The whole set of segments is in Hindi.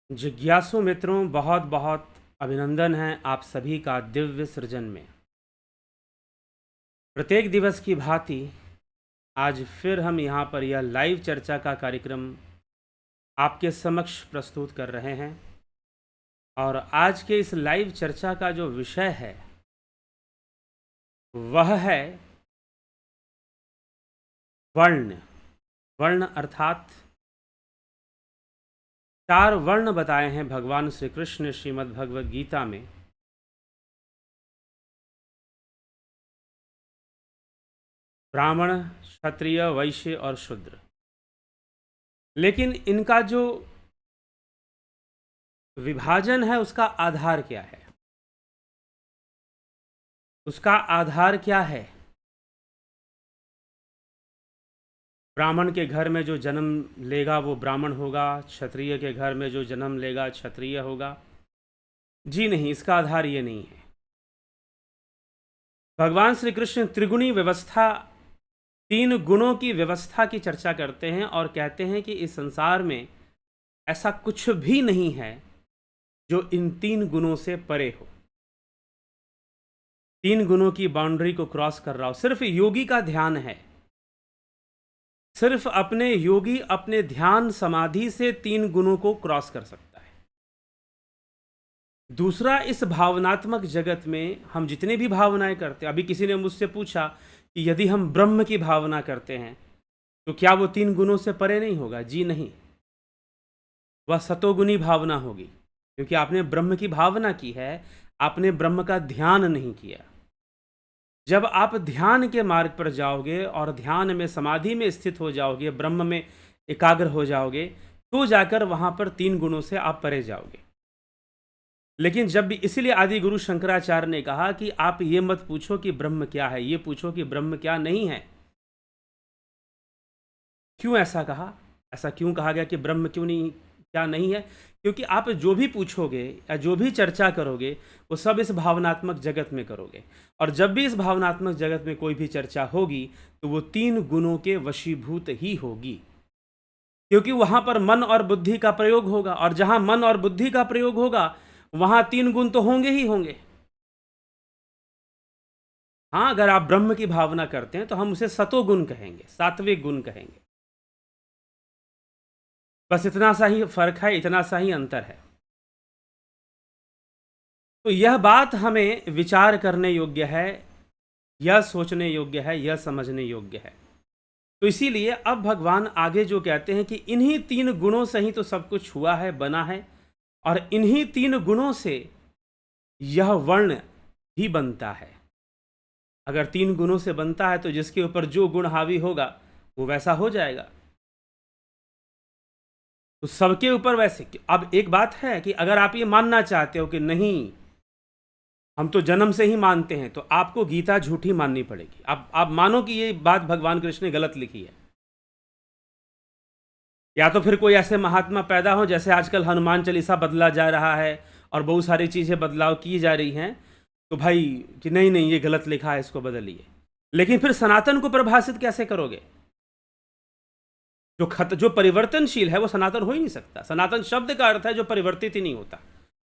जिज्ञासु मित्रों, बहुत बहुत अभिनंदन है आप सभी का दिव्य सृजन में। प्रत्येक दिवस की भांति आज फिर हम यहाँ पर यह लाइव चर्चा का कार्यक्रम आपके समक्ष प्रस्तुत कर रहे हैं। और आज के इस लाइव चर्चा का जो विषय है वह है वर्ण। वर्ण अर्थात 4 वर्ण बताए हैं भगवान श्री कृष्ण ने श्रीमद् भगवद गीता में। ब्राह्मण, क्षत्रिय, वैश्य और शूद्र। लेकिन इनका जो विभाजन है उसका आधार क्या है? उसका आधार क्या है? ब्राह्मण के घर में जो जन्म लेगा वो ब्राह्मण होगा, क्षत्रिय के घर में जो जन्म लेगा क्षत्रिय होगा। जी नहीं, इसका आधार ये नहीं है। भगवान श्री कृष्ण त्रिगुणी व्यवस्था, 3 गुणों की व्यवस्था की चर्चा करते हैं और कहते हैं कि इस संसार में ऐसा कुछ भी नहीं है जो इन 3 गुणों से परे हो, 3 गुणों की बाउंड्री को क्रॉस कर रहा हो। सिर्फ योगी का ध्यान है, सिर्फ अपने योगी अपने ध्यान समाधि से 3 गुणों को क्रॉस कर सकता है। दूसरा, इस भावनात्मक जगत में हम जितने भी भावनाएं करते हैं, अभी किसी ने मुझसे पूछा कि यदि हम ब्रह्म की भावना करते हैं तो क्या वो 3 गुणों से परे नहीं होगा? जी नहीं, वह सतोगुणी भावना होगी, क्योंकि आपने ब्रह्म की भावना की है, आपने ब्रह्म का ध्यान नहीं किया। जब आप ध्यान के मार्ग पर जाओगे और ध्यान में समाधि में स्थित हो जाओगे, ब्रह्म में एकाग्र हो जाओगे, तो जाकर वहां पर 3 गुणों से आप परे जाओगे। लेकिन जब भी, इसीलिए आदि गुरु शंकराचार्य ने कहा कि आप ये मत पूछो कि ब्रह्म क्या है, ये पूछो कि ब्रह्म क्या नहीं है। क्यों ऐसा कहा? ऐसा क्यों कहा गया कि ब्रह्म क्यों नहीं, क्या नहीं है? क्योंकि आप जो भी पूछोगे या जो भी चर्चा करोगे वो सब इस भावनात्मक जगत में करोगे, और जब भी इस भावनात्मक जगत में कोई भी चर्चा होगी तो वो 3 गुणों के वशीभूत ही होगी, क्योंकि वहां पर मन और बुद्धि का प्रयोग होगा, और जहां मन और बुद्धि का प्रयोग होगा वहां 3 गुण तो होंगे ही होंगे। हाँ, अगर आप ब्रह्म की भावना करते हैं तो हम उसे सतोगुण कहेंगे, सात्विक गुण कहेंगे। बस इतना सा ही फर्क है, इतना सा ही अंतर है। तो यह बात हमें विचार करने योग्य है, यह सोचने योग्य है, यह समझने योग्य है। तो इसीलिए अब भगवान आगे जो कहते हैं कि इन्हीं 3 गुणों से ही तो सब कुछ हुआ है, बना है, और इन्हीं 3 गुणों से यह वर्ण भी बनता है। अगर 3 गुणों से बनता है तो जिसके ऊपर जो गुण हावी होगा वो वैसा हो जाएगा। तो सबके ऊपर वैसे। अब एक बात है कि अगर आप ये मानना चाहते हो कि नहीं, हम तो जन्म से ही मानते हैं, तो आपको गीता झूठी माननी पड़ेगी। आप मानो कि ये बात भगवान कृष्ण ने गलत लिखी है, या तो फिर कोई ऐसे महात्मा पैदा हो, जैसे आजकल हनुमान चालीसा बदला जा रहा है और बहुत सारी चीज़ें बदलाव की जा रही हैं, तो भाई कि नहीं नहीं ये गलत लिखा है, इसको बदलिए। लेकिन फिर सनातन को परिभाषित कैसे करोगे? जो परिवर्तनशील है वो सनातन हो ही नहीं सकता। सनातन शब्द का अर्थ है जो परिवर्तित ही नहीं होता।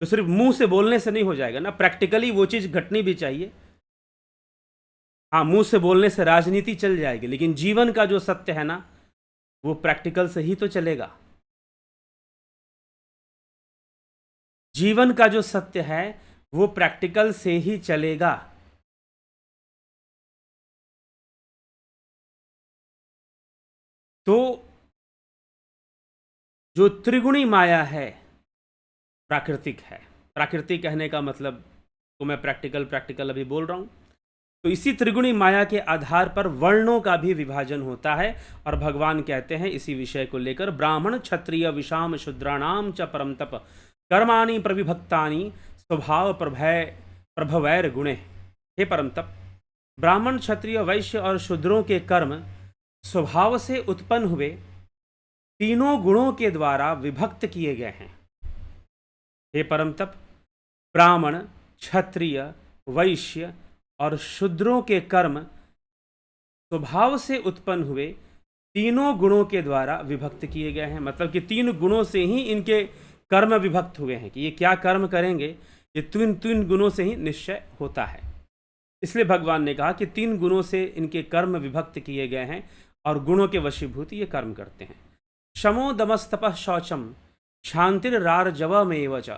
तो सिर्फ मुंह से बोलने से नहीं हो जाएगा ना, प्रैक्टिकली वो चीज़ घटनी भी चाहिए। हाँ, मुंह से बोलने से राजनीति चल जाएगी, लेकिन जीवन का जो सत्य है ना वो प्रैक्टिकल से ही तो चलेगा। जीवन का जो सत्य है वो प्रैक्टिकल से ही चलेगा। तो जो त्रिगुणी माया है प्राकृतिक है। प्राकृतिक कहने का मतलब तो मैं प्रैक्टिकल अभी बोल रहा हूं। तो इसी त्रिगुणी माया के आधार पर वर्णों का भी विभाजन होता है, और भगवान कहते हैं इसी विषय को लेकर, ब्राह्मण क्षत्रिय विषाम शूद्राणाम च परम तप कर्माणि प्रविभक्तानि स्वभाव प्रभवैर गुणे। हे परम तप, ब्राह्मण क्षत्रिय वैश्य और शूद्रों के कर्म स्वभाव से उत्पन्न हुए 3 गुणों के द्वारा विभक्त किए गए हैं। हे परम तप, ब्राह्मण क्षत्रिय वैश्य और शूद्रों के कर्म स्वभाव से उत्पन्न हुए 3 गुणों के द्वारा विभक्त किए गए हैं। मतलब कि 3 गुणों से ही इनके कर्म विभक्त हुए हैं कि ये क्या कर्म करेंगे, ये तीन तीन गुणों से ही निश्चय होता है। इसलिए भगवान ने कहा कि 3 गुणों से इनके कर्म विभक्त किए गए हैं और गुणों के वशीभूत ये कर्म करते हैं। शमो दमस्तपः शौचम क्षांतिर्रार्जवमेव च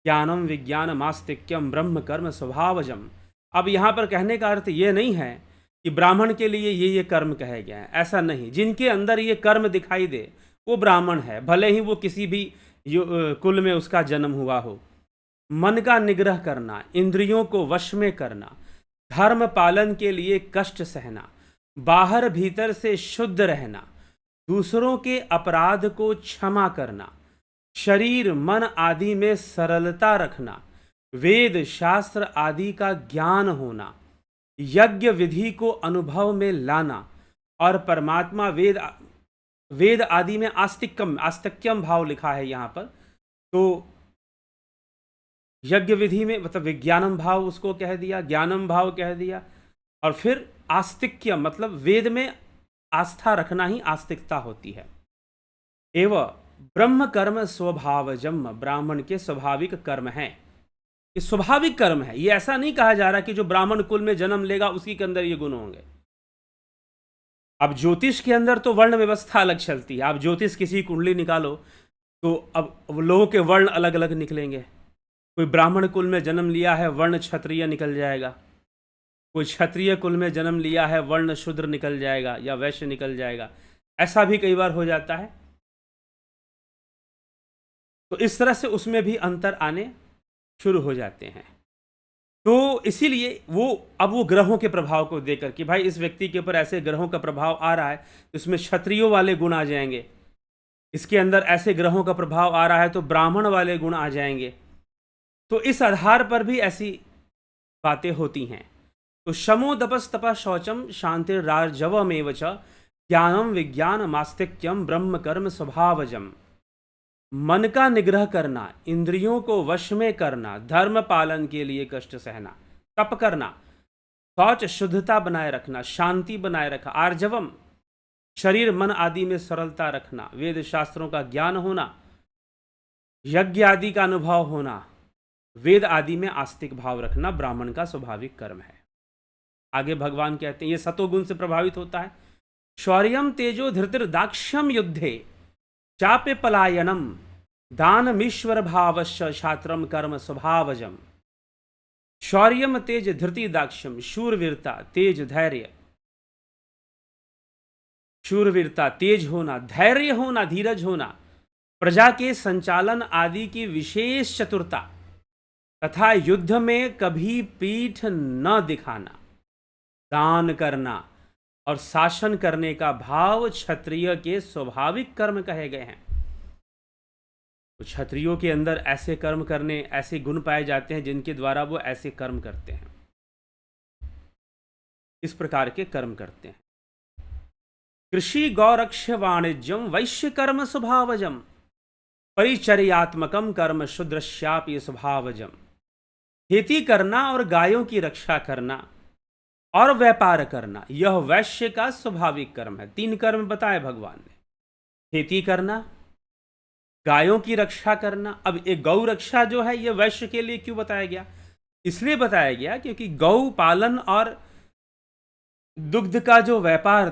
ज्ञानम विज्ञानमास्तिक्यम ब्रह्म कर्म स्वभावजम। अब यहाँ पर कहने का अर्थ ये नहीं है कि ब्राह्मण के लिए ये कर्म कहे गए हैं, ऐसा नहीं। जिनके अंदर ये कर्म दिखाई दे वो ब्राह्मण है, भले ही वो किसी भी कुल में उसका जन्म हुआ हो। मन का निग्रह करना, इंद्रियों को वश में करना, धर्म पालन के लिए कष्ट सहना, बाहर भीतर से शुद्ध रहना, दूसरों के अपराध को क्षमा करना, शरीर मन आदि में सरलता रखना, वेद शास्त्र आदि का ज्ञान होना, यज्ञ विधि को अनुभव में लाना और परमात्मा वेद आदि में आस्तिक्यम भाव लिखा है यहाँ पर, तो यज्ञ विधि में मतलब विज्ञानम भाव उसको कह दिया, ज्ञानम भाव कह दिया, और फिर आस्तिक्यम मतलब वेद में आस्था रखना ही आस्तिकता होती है। एवं ब्रह्म कर्म स्वभावजम, ब्राह्मण के स्वाभाविक कर्म हैं, ये स्वाभाविक कर्म है। ये ऐसा नहीं कहा जा रहा कि जो ब्राह्मण कुल में जन्म लेगा उसी के अंदर ये गुण होंगे। अब ज्योतिष के अंदर तो वर्ण व्यवस्था अलग चलती है। आप ज्योतिष किसी कुंडली निकालो तो अब लोगों के वर्ण अलग अलग निकलेंगे। कोई ब्राह्मण कुल में जन्म लिया है, वर्ण क्षत्रिय निकल जाएगा। कोई क्षत्रिय कुल में जन्म लिया है, वर्ण शूद्र निकल जाएगा या वैश्य निकल जाएगा। ऐसा भी कई बार हो जाता है। तो इस तरह से उसमें भी अंतर आने शुरू हो जाते हैं। तो इसीलिए अब वो ग्रहों के प्रभाव को देकर कि भाई इस व्यक्ति के ऊपर ऐसे ग्रहों का प्रभाव आ रहा है, तो इसमें क्षत्रियों वाले गुण आ जाएंगे। इसके अंदर ऐसे ग्रहों का प्रभाव आ रहा है तो ब्राह्मण वाले गुण आ जाएंगे। तो इस आधार पर भी ऐसी बातें होती हैं। तो शमो दपस तपः शौचम शांतिर्रार्जवमेव च ज्ञानम विज्ञानमास्तिक्यम ब्रह्म कर्म स्वभावजम। मन का निग्रह करना, इंद्रियों को वश में करना, धर्म पालन के लिए कष्ट सहना, तप करना, शौच शुद्धता बनाए रखना, शांति बनाए रखा, आर्जवम शरीर मन आदि में सरलता रखना, वेद शास्त्रों का ज्ञान होना, यज्ञ आदि का अनुभव होना, वेद आदि में आस्तिक भाव रखना ब्राह्मण का स्वाभाविक कर्म है। आगे भगवान कहते हैं ये सतोगुण से प्रभावित होता है। शौर्यम तेजो धृतिर दाक्ष्यम युद्धे चाप्य पलायनम दानमीश्वर भावश्च छात्रम कर्म स्वभावजम। शौर्यम तेज धृति दाक्ष्यम, शूरवीरता तेज धैर्य, शूरवीरता तेज होना, धैर्य होना, धीरज होना, प्रजा के संचालन आदि की विशेष चतुरता तथा युद्ध में कभी पीठ न दिखाना, दान करना और शासन करने का भाव क्षत्रिय के स्वाभाविक कर्म कहे गए हैं। तो क्षत्रियों के अंदर ऐसे कर्म करने, ऐसे गुण पाए जाते हैं जिनके द्वारा वो ऐसे कर्म करते हैं, इस प्रकार के कर्म करते हैं। कृषि गौरक्ष वाणिज्यम वैश्य कर्म स्वभावजम परिचर्यात्मकम कर्म शूद्रश्यापि स्वभावजम। खेती करना और गायों की रक्षा करना और व्यापार करना यह वैश्य का स्वाभाविक कर्म है। 3 कर्म बताए भगवान ने, खेती करना, गायों की रक्षा करना। अब एक गौ रक्षा जो है ये वैश्य के लिए क्यों बताया गया? इसलिए बताया गया क्योंकि गौ पालन और दुग्ध का जो व्यापार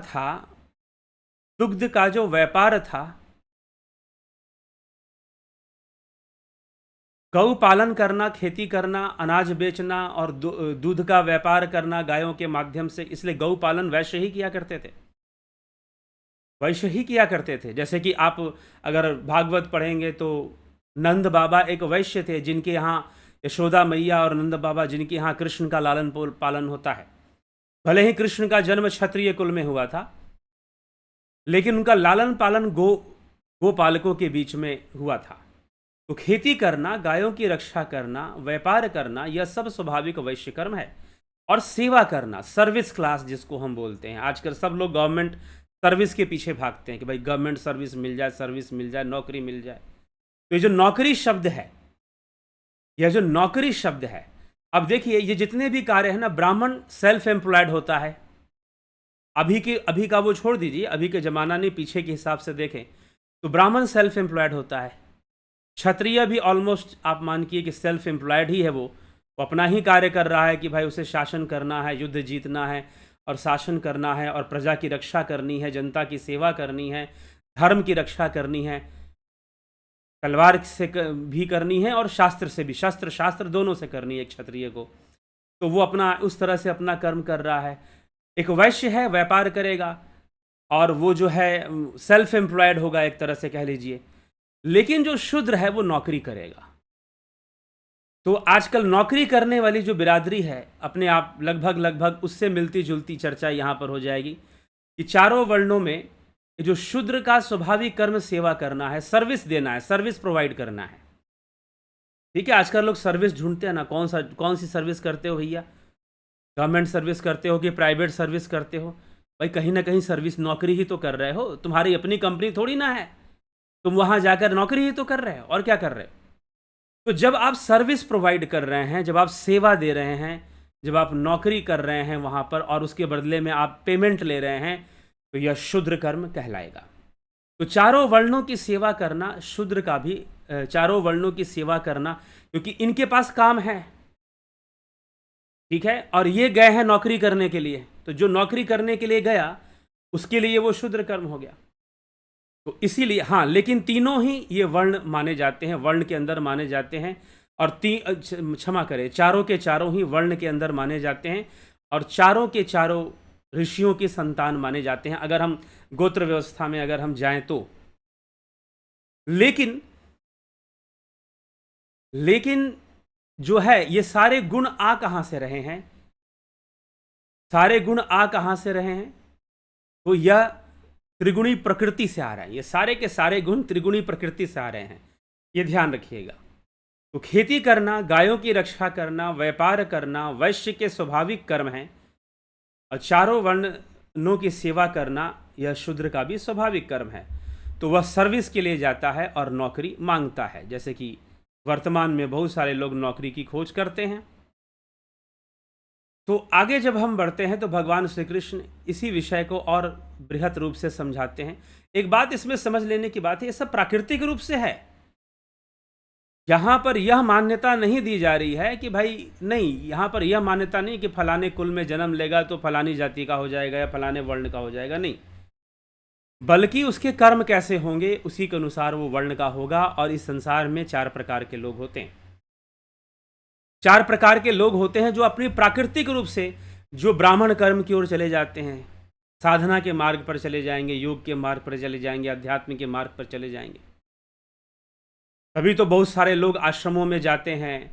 था, गौ पालन करना, खेती करना, अनाज बेचना और दूध का व्यापार करना गायों के माध्यम से, इसलिए गौ पालन वैश्य ही किया करते थे। जैसे कि आप अगर भागवत पढ़ेंगे तो नंद बाबा एक वैश्य थे जिनके यहाँ यशोदा मैया और नंद बाबा जिनके यहाँ कृष्ण का लालन पालन होता है। भले ही कृष्ण का जन्म क्षत्रिय कुल में हुआ था, लेकिन उनका लालन पालन गोपालकों के बीच में हुआ था। तो खेती करना, गायों की रक्षा करना, व्यापार करना, यह सब स्वाभाविक वैश्य कर्म है। और सेवा करना, सर्विस क्लास जिसको हम बोलते हैं। आजकल सब लोग गवर्नमेंट सर्विस के पीछे भागते हैं कि भाई गवर्नमेंट सर्विस मिल जाए, नौकरी मिल जाए। तो ये जो नौकरी शब्द है, अब देखिए ये जितने भी कार्य है ना, ब्राह्मण सेल्फ एम्प्लॉयड होता है। अभी का वो छोड़ दीजिए, अभी के ज़माना नहीं, पीछे के हिसाब से देखें तो ब्राह्मण सेल्फ एम्प्लॉयड होता है। क्षत्रिय भी ऑलमोस्ट आप मानिए कि सेल्फ एम्प्लॉयड ही है, वो अपना ही कार्य कर रहा है कि भाई उसे शासन करना है, युद्ध जीतना है और शासन करना है और प्रजा की रक्षा करनी है, जनता की सेवा करनी है, धर्म की रक्षा करनी है, तलवार से भी करनी है और शास्त्र से भी, शस्त्र शास्त्र दोनों से करनी है क्षत्रिय को। तो वो अपना उस तरह से अपना कर्म कर रहा है। एक वैश्य है, व्यापार करेगा और वो जो है सेल्फ एम्प्लॉयड होगा एक तरह से कह लीजिए। लेकिन जो शूद्र है वो नौकरी करेगा। तो आजकल नौकरी करने वाली जो बिरादरी है, अपने आप लगभग लगभग उससे मिलती जुलती चर्चा यहाँ पर हो जाएगी कि चारों वर्णों में जो शूद्र का स्वाभाविक कर्म सेवा करना है, सर्विस देना है, सर्विस प्रोवाइड करना है। ठीक है, आजकल लोग सर्विस ढूंढते हैं ना, कौन सी सर्विस करते हो भैया, गवर्नमेंट सर्विस करते हो कि प्राइवेट सर्विस करते हो? भाई कहीं ना कहीं सर्विस, नौकरी ही तो कर रहे हो, तुम्हारी अपनी कंपनी थोड़ी ना है, तुम वहां जाकर नौकरी ही तो कर रहे हो, और क्या कर रहे हो? तो जब आप सर्विस प्रोवाइड कर रहे हैं, जब आप सेवा दे रहे हैं, जब आप नौकरी कर रहे हैं वहां पर और उसके बदले में आप पेमेंट ले रहे हैं, तो यह शूद्र कर्म कहलाएगा। तो चारों वर्णों की सेवा करना शूद्र का भी, चारों वर्णों की सेवा करना, क्योंकि इनके पास काम है, ठीक है, और ये गए हैं नौकरी करने के लिए, तो जो नौकरी करने के लिए गया उसके लिए वो शूद्र कर्म हो गया। तो इसीलिए हाँ, लेकिन तीनों ही ये वर्ण माने जाते हैं, वर्ण के अंदर माने जाते हैं, और क्षमा करें, चारों के चारों ही वर्ण के अंदर माने जाते हैं, और चारों के चारों ऋषियों की संतान माने जाते हैं, अगर हम गोत्र व्यवस्था में अगर हम जाएं तो। लेकिन जो है ये सारे गुण आ कहां से रहे हैं? सारे गुण आ कहां से रहे हैं? तो यह त्रिगुणी प्रकृति से आ रहा है, ये सारे के सारे गुण त्रिगुणी प्रकृति से आ रहे हैं, ये ध्यान रखिएगा। तो खेती करना, गायों की रक्षा करना, व्यापार करना वैश्य के स्वाभाविक कर्म हैं, और चारों वर्णों की सेवा करना यह शूद्र का भी स्वाभाविक कर्म है। तो वह सर्विस के लिए जाता है और नौकरी मांगता है, जैसे कि वर्तमान में बहुत सारे लोग नौकरी की खोज करते हैं। तो आगे जब हम बढ़ते हैं तो भगवान श्री कृष्ण इसी विषय को और बृहत रूप से समझाते हैं। एक बात इसमें समझ लेने की बात है, ये सब प्राकृतिक रूप से है। यहाँ पर यह मान्यता नहीं दी जा रही है कि भाई नहीं, यहाँ पर यह मान्यता नहीं कि फलाने कुल में जन्म लेगा तो फलानी जाति का हो जाएगा या फलाने वर्ण का हो जाएगा, नहीं, बल्कि उसके कर्म कैसे होंगे उसी के अनुसार वो वर्ण का होगा। और इस संसार में 4 प्रकार के लोग होते हैं। 4 प्रकार के लोग होते हैं जो अपनी प्राकृतिक रूप से, जो ब्राह्मण कर्म की ओर चले जाते हैं, साधना के मार्ग पर चले जाएंगे, योग के मार्ग पर चले जाएंगे, अध्यात्म के मार्ग पर चले जाएंगे। अभी तो बहुत सारे लोग आश्रमों में जाते हैं,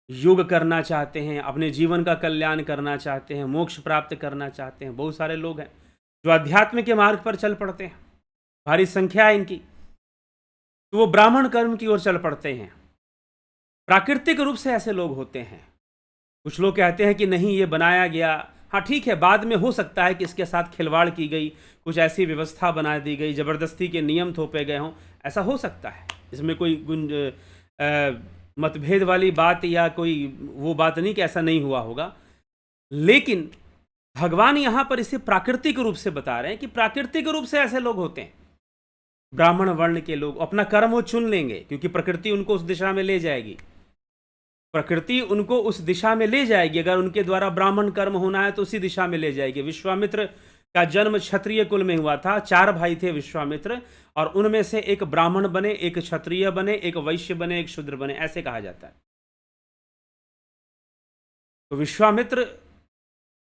योग करना चाहते हैं, अपने जीवन का कल्याण करना चाहते हैं, मोक्ष प्राप्त करना चाहते हैं। बहुत सारे लोग हैं जो अध्यात्म के मार्ग पर चल पड़ते हैं, भारी संख्या है इनकी। तो वो ब्राह्मण कर्म की ओर चल पड़ते हैं। प्राकृतिक रूप से ऐसे लोग होते हैं। कुछ लोग कहते हैं कि नहीं, ये बनाया गया, हाँ ठीक है, बाद में हो सकता है कि इसके साथ खिलवाड़ की गई, कुछ ऐसी व्यवस्था बना दी गई, जबरदस्ती के नियम थोपे गए हों, ऐसा हो सकता है। इसमें कोई मतभेद वाली बात या कोई वो बात नहीं कि ऐसा नहीं हुआ होगा। लेकिन भगवान यहां पर इसे प्राकृतिक रूप से बता रहे हैं कि प्राकृतिक रूप से ऐसे लोग होते हैं। ब्राह्मण वर्ण के लोग अपना कर्म वो चुन लेंगे, क्योंकि प्रकृति उनको उस दिशा में ले जाएगी, प्रकृति उनको उस दिशा में ले जाएगी। अगर उनके द्वारा ब्राह्मण कर्म होना है तो उसी दिशा में ले जाएगी। विश्वामित्र का जन्म क्षत्रिय कुल में हुआ था। 4 भाई थे विश्वामित्र, और उनमें से एक ब्राह्मण बने, एक क्षत्रिय बने, एक वैश्य बने, एक शूद्र बने, ऐसे कहा जाता है। तो विश्वामित्र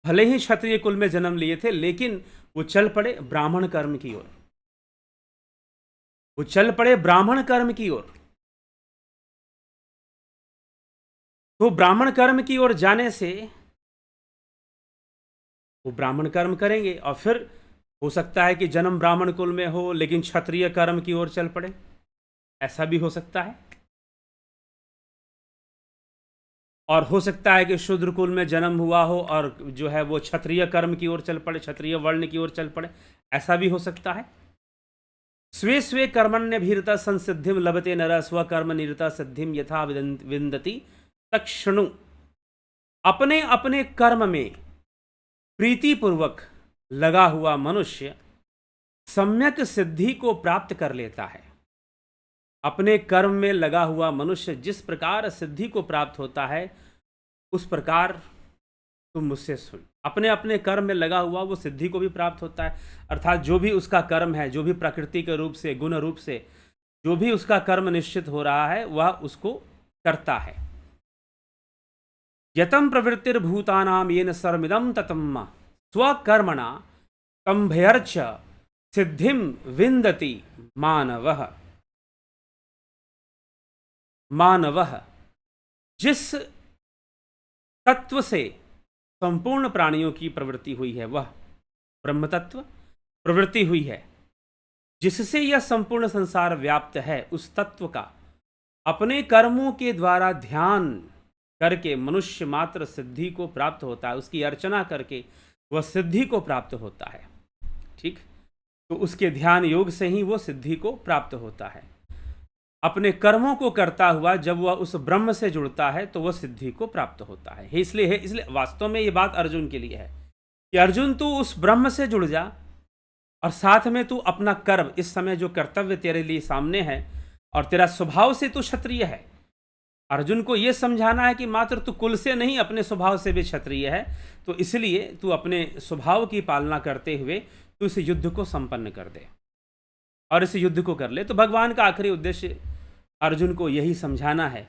भले ही क्षत्रिय कुल में जन्म लिए थे, लेकिन वो चल पड़े ब्राह्मण कर्म की ओर, वो चल पड़े ब्राह्मण कर्म की ओर। तो ब्राह्मण कर्म की ओर जाने से वो ब्राह्मण कर्म करेंगे, और फिर हो सकता है कि जन्म ब्राह्मण कुल में हो लेकिन क्षत्रिय कर्म की ओर चल पड़े, ऐसा भी हो सकता है। और हो सकता है कि शूद्र कुल में जन्म हुआ हो और जो है वो क्षत्रिय कर्म की ओर चल पड़े, क्षत्रिय वर्ण की ओर चल पड़े, ऐसा भी हो सकता है। स्वे स्वे कर्मण्य भीरता संसिद्धिम लभते नर स्वकर्म निरता सिद्धिम यथा विंदति तक्षणु। अपने अपने कर्म में प्रीतिपूर्वक लगा हुआ मनुष्य सम्यक सिद्धि को प्राप्त कर लेता है। अपने कर्म में लगा हुआ मनुष्य जिस प्रकार सिद्धि को प्राप्त होता है, उस प्रकार तुम मुझसे सुन। अपने अपने कर्म में लगा हुआ वो सिद्धि को भी प्राप्त होता है, अर्थात जो भी उसका कर्म है, जो भी प्रकृति के रूप से, गुण रूप से जो भी उसका कर्म निश्चित हो रहा है, वह उसको करता है। यतम प्रवृत्तिर्भूतानाम येन सर्वमिदं ततम् स्वकर्मणा तंभयर्च सिद्धिम विन्दति मानवः। मानवः, जिस तत्व से संपूर्ण प्राणियों की प्रवृत्ति हुई है, वह ब्रह्म तत्व प्रवृत्ति हुई है, जिससे यह संपूर्ण संसार व्याप्त है, उस तत्व का अपने कर्मों के द्वारा ध्यान करके मनुष्य मात्र सिद्धि को प्राप्त होता है। उसकी अर्चना करके वह सिद्धि को प्राप्त होता है। ठीक, तो उसके ध्यान योग से ही वो सिद्धि को प्राप्त होता है। अपने कर्मों को करता हुआ जब वह उस ब्रह्म से जुड़ता है तो वह सिद्धि को प्राप्त होता है। इसलिए वास्तव में ये बात अर्जुन के लिए है कि अर्जुन तू उस ब्रह्म से जुड़ जा और साथ में तू अपना कर्म, इस समय जो कर्तव्य तेरे लिए सामने है, और तेरा स्वभाव से तू क्षत्रिय है। अर्जुन को यह समझाना है कि मात्र तू कुल से नहीं, अपने स्वभाव से भी क्षत्रिय है, तो इसलिए तू अपने स्वभाव की पालना करते हुए तू इस युद्ध को संपन्न कर दे और इस युद्ध को कर ले। तो भगवान का आखिरी उद्देश्य अर्जुन को यही समझाना है।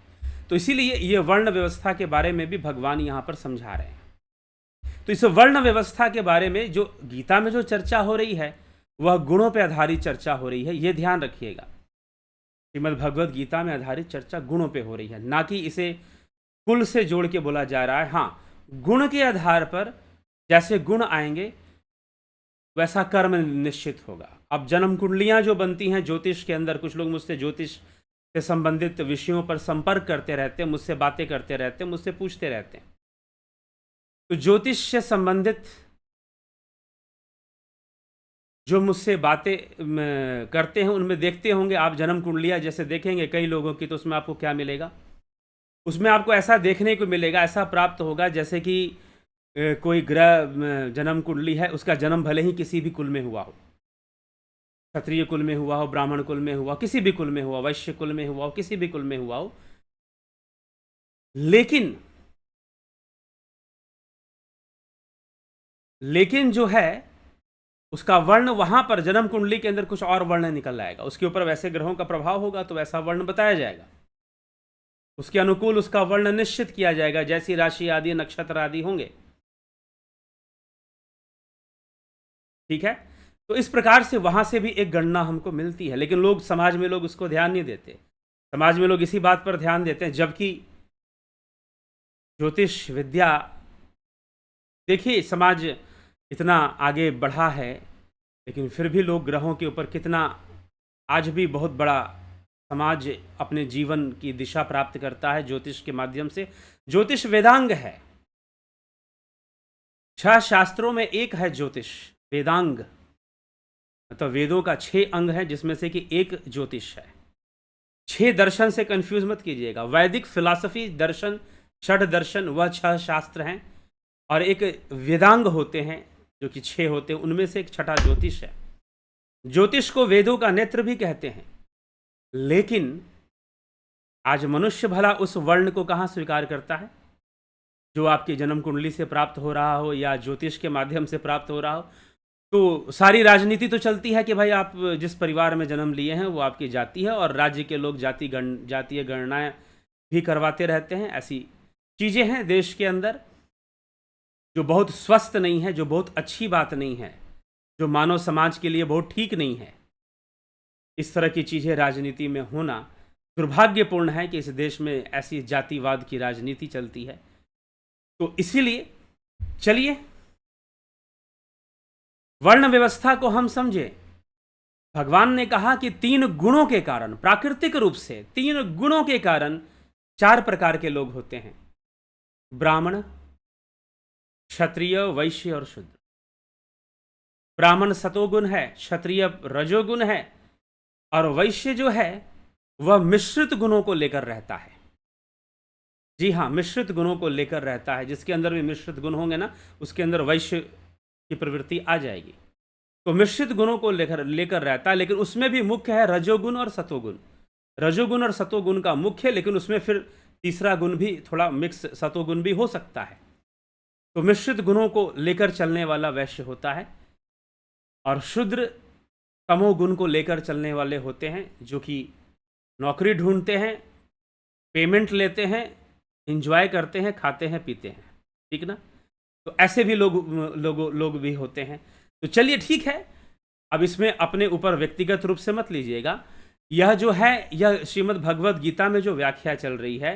तो इसीलिए ये वर्ण व्यवस्था के बारे में भी भगवान यहाँ पर समझा रहे हैं। तो इस वर्ण व्यवस्था के बारे में जो गीता में जो चर्चा हो रही है, वह गुणों पर आधारित चर्चा हो रही है। ये ध्यान रखिएगा, श्रीमद् भगवद गीता में आधारित चर्चा गुणों पे हो रही है, ना कि इसे कुल से जोड़ के बोला जा रहा है। हाँ, गुण के आधार पर जैसे गुण आएंगे वैसा कर्म निश्चित होगा। अब जन्म कुंडलियां जो बनती हैं ज्योतिष के अंदर, कुछ लोग मुझसे ज्योतिष से संबंधित विषयों पर संपर्क करते रहते हैं, मुझसे बातें करते रहते हैं, मुझसे पूछते रहते हैं। तो ज्योतिष से संबंधित जो मुझसे बातें करते हैं, उनमें देखते होंगे आप जन्म कुंडलियाँ जैसे देखेंगे कई लोगों की, तो उसमें आपको क्या मिलेगा? उसमें आपको ऐसा देखने को मिलेगा, ऐसा प्राप्त होगा जैसे कि कोई ग्रह जन्म कुंडली है, उसका जन्म भले ही किसी भी कुल में हुआ हो, क्षत्रिय कुल में हुआ हो, ब्राह्मण कुल में हुआ, किसी भी कुल में हुआ, वैश्य कुल में हुआ हो, किसी भी कुल में हुआ हो, लेकिन जो है उसका वर्ण वहां पर जन्म कुंडली के अंदर कुछ और वर्ण निकल आएगा। उसके ऊपर वैसे ग्रहों का प्रभाव होगा तो वैसा वर्ण बताया जाएगा, उसके अनुकूल उसका वर्ण निश्चित किया जाएगा, जैसी राशि आदि नक्षत्र आदि होंगे। ठीक है, तो इस प्रकार से वहां से भी एक गणना हमको मिलती है, लेकिन लोग समाज में लोग उसको ध्यान नहीं देते। समाज में लोग इसी बात पर ध्यान देते हैं, जबकि ज्योतिष विद्या, देखिए समाज इतना आगे बढ़ा है, लेकिन फिर भी लोग ग्रहों के ऊपर कितना, आज भी बहुत बड़ा समाज अपने जीवन की दिशा प्राप्त करता है ज्योतिष के माध्यम से। ज्योतिष वेदांग है, 6 शास्त्रों में एक है ज्योतिष वेदांग, मतलब वेदों का 6 अंग है जिसमें से कि एक ज्योतिष है। 6 दर्शन से कंफ्यूज मत कीजिएगा, वैदिक फिलॉसफी दर्शन, षड दर्शन, वह 6 शास्त्र हैं, और एक वेदांग होते हैं जो कि 6 होते हैं, उनमें से एक छठा ज्योतिष है। ज्योतिष को वेदों का नेत्र भी कहते हैं, लेकिन आज मनुष्य भला उस वर्ण को कहाँ स्वीकार करता है जो आपकी जन्म कुंडली से प्राप्त हो रहा हो या ज्योतिष के माध्यम से प्राप्त हो रहा हो। तो सारी राजनीति तो चलती है कि भाई आप जिस परिवार में जन्म लिए हैं वो आपकी जाति है, और राज्य के लोग जातीय गणनाएं भी करवाते रहते हैं। ऐसी चीज़ें हैं देश के अंदर जो बहुत स्वस्थ नहीं है, जो बहुत अच्छी बात नहीं है, जो मानव समाज के लिए बहुत ठीक नहीं है। इस तरह की चीज़ें राजनीति में होना दुर्भाग्यपूर्ण है कि इस देश में ऐसी जातिवाद की राजनीति चलती है। तो इसीलिए चलिए वर्ण व्यवस्था को हम समझे। भगवान ने कहा कि 3 गुणों के कारण, प्राकृतिक रूप से 3 गुणों के कारण 4 प्रकार के लोग होते हैं, ब्राह्मण, क्षत्रिय, वैश्य और शूद्र। ब्राह्मण सतोगुण है, क्षत्रिय रजोगुण है, और वैश्य जो है वह मिश्रित गुणों को लेकर रहता है। जी हाँ, मिश्रित गुणों को लेकर रहता है। जिसके अंदर भी मिश्रित गुण होंगे ना, उसके अंदर वैश्य की प्रवृत्ति आ जाएगी। तो मिश्रित गुणों को लेकर रहता है, लेकिन उसमें भी मुख्य है रजोगुण और सतोगुण। रजोगुण और सतोगुण का मुख्य, लेकिन उसमें फिर तीसरा गुण भी थोड़ा मिक्स सतोगुण भी हो सकता है। तो मिश्रित गुणों को लेकर चलने वाला वैश्य होता है, और शूद्र तमोगुण को लेकर चलने वाले होते हैं, जो कि नौकरी ढूंढते हैं, पेमेंट लेते हैं, इंजॉय करते हैं, खाते हैं, पीते हैं, ठीक ना। तो ऐसे भी लोग भी होते हैं। तो चलिए ठीक है, अब इसमें अपने ऊपर व्यक्तिगत रूप से मत लीजिएगा। यह जो है, यह श्रीमद् भगवद गीता में जो व्याख्या चल रही है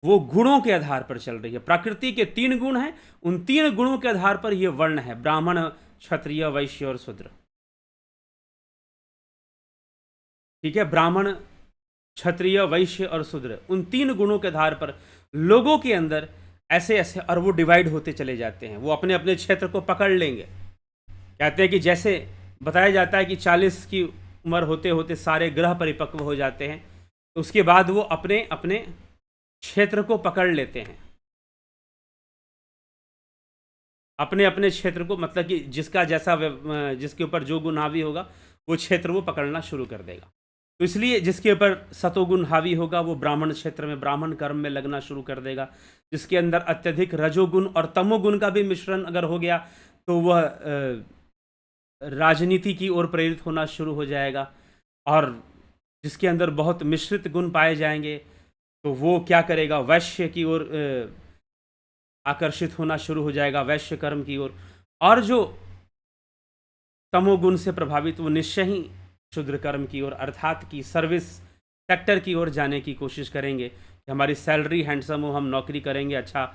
वो गुणों के आधार पर चल रही है। प्रकृति के 3 गुण हैं, उन 3 गुणों के आधार पर यह वर्ण है, ब्राह्मण, क्षत्रिय, वैश्य और शूद्र। ठीक है, ब्राह्मण, क्षत्रिय, वैश्य और शूद्र, उन 3 गुणों के आधार पर लोगों के अंदर ऐसे ऐसे, और वो डिवाइड होते चले जाते हैं, वो अपने अपने क्षेत्र को पकड़ लेंगे। कहते हैं कि जैसे बताया जाता है कि 40 की उम्र होते होते सारे ग्रह परिपक्व हो जाते हैं, तो उसके बाद वो अपने अपने क्षेत्र को पकड़ लेते हैं, अपने अपने क्षेत्र को, मतलब कि जिसका जैसा जिसके ऊपर जो गुण हावी होगा वो क्षेत्र वो पकड़ना शुरू कर देगा। तो इसलिए जिसके ऊपर सतोगुण हावी होगा वो ब्राह्मण क्षेत्र में, ब्राह्मण कर्म में लगना शुरू कर देगा। जिसके अंदर अत्यधिक रजोगुण और तमोगुण का भी मिश्रण अगर हो गया तो वह राजनीति की ओर प्रेरित होना शुरू हो जाएगा। और जिसके अंदर बहुत मिश्रित गुण पाए जाएंगे तो वो क्या करेगा, वैश्य की ओर आकर्षित होना शुरू हो जाएगा, वैश्य कर्म की ओर। और जो तमोगुण से प्रभावित वो निश्चय ही क्षुद्र कर्म की ओर, अर्थात की सर्विस सेक्टर की ओर जाने की कोशिश करेंगे कि हमारी सैलरी हैंडसम हो, हम नौकरी करेंगे, अच्छा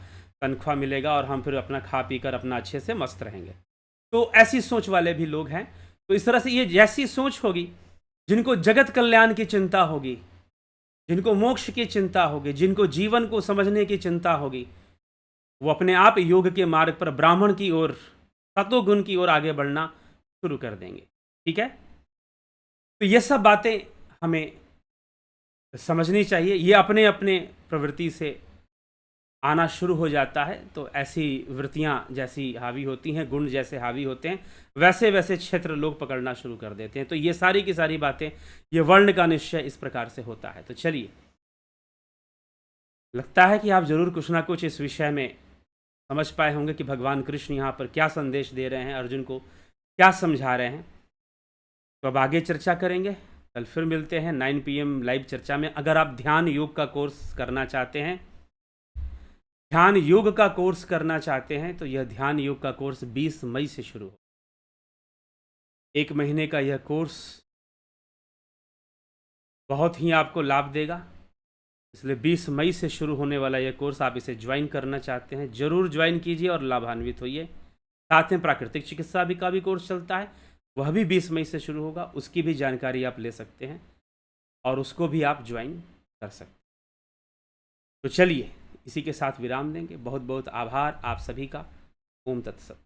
तनख्वाह मिलेगा और हम फिर अपना खा पी कर अपना अच्छे से मस्त रहेंगे। तो ऐसी सोच वाले भी लोग हैं। तो इस तरह से ये जैसी सोच होगी, जिनको जगत कल्याण की चिंता होगी, जिनको मोक्ष की चिंता होगी, जिनको जीवन को समझने की चिंता होगी, वो अपने आप योग के मार्ग पर ब्राह्मण की ओर, सतोगुण की ओर आगे बढ़ना शुरू कर देंगे। ठीक है, तो ये सब बातें हमें समझनी चाहिए। ये अपने अपने प्रवृत्ति से आना शुरू हो जाता है। तो ऐसी वृत्तियां जैसी हावी होती हैं, गुण जैसे हावी होते हैं, वैसे वैसे क्षेत्र लोग पकड़ना शुरू कर देते हैं। तो ये सारी की सारी बातें, ये वर्ण का निश्चय इस प्रकार से होता है। तो चलिए, लगता है कि आप जरूर कुछ ना कुछ इस विषय में समझ पाए होंगे कि भगवान कृष्ण यहाँ पर क्या संदेश दे रहे हैं, अर्जुन को क्या समझा रहे हैं। तो अब आगे चर्चा करेंगे, कल फिर मिलते हैं 9 PM लाइव चर्चा में। अगर आप ध्यान योग का कोर्स करना चाहते हैं, ध्यान योग का कोर्स करना चाहते हैं, तो यह ध्यान योग का कोर्स 20 मई से शुरू हो। 1 महीने का यह कोर्स बहुत ही आपको लाभ देगा, इसलिए 20 मई से शुरू होने वाला यह कोर्स, आप इसे ज्वाइन करना चाहते हैं ज़रूर ज्वाइन कीजिए और लाभान्वित होइए। साथ में प्राकृतिक चिकित्सा भी का भी कोर्स चलता है, वह भी 20 मई से शुरू होगा, उसकी भी जानकारी आप ले सकते हैं और उसको भी आप ज्वाइन कर सकते हैं। तो चलिए, इसी के साथ विराम देंगे। बहुत बहुत आभार आप सभी का। ओम तत्सत।